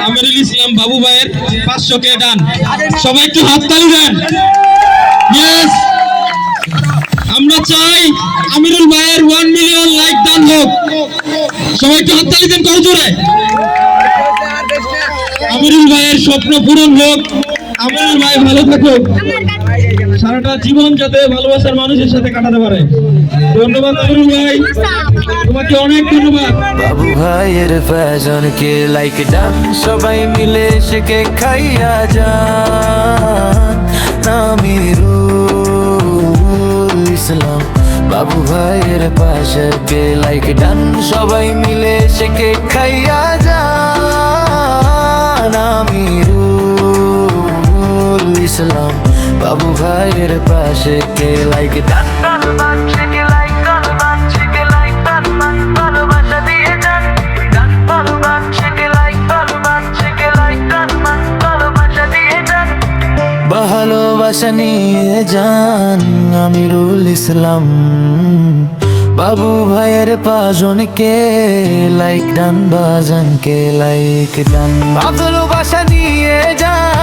আমিরুল ইসলাম বাবু ভাইয়ের 500 কে ডান। সবাই একটু হাততালি দেন। ইয়েস, আমরা চাই আমিরুল ভাইয়ের 1 মিলিয়ন লাইক ডান হোক। সবাই একটু হাততালি দেন কর জোরে। আমিরুল ভাইয়ের স্বপ্ন পূরণ হোক। আমিরুল ভাই ভালো থাকুক, সারাটা জীবন যাতে ভালোবাসার মানুষের সাথে কাটাতে পারে। ধন্যবাদ আমিরুল ভাই, তোমাকে অনেক ধন্যবাদ। বাবু ভাইয়ের ফ্যাশন কে লাইক ডান, সবাই মিলে শেখে খাইয়া যান। আমিরুল ইসলাম বাবু ভাইয়ের পাশে কে লাইক ডান, সবাই মিলে শেখে খাইয়া যান। আমিরুল ইসলাম বাবু ভাইয়ের পাশে কে লাইক ডান। ভালোবাসা নিয়ে যান আমিরুল ইসলাম বাবু ভাইয়ের পাঁচজনকে লাইক ডান, বাজানকে লাইক ডান। ভালোবাসা নিয়ে যান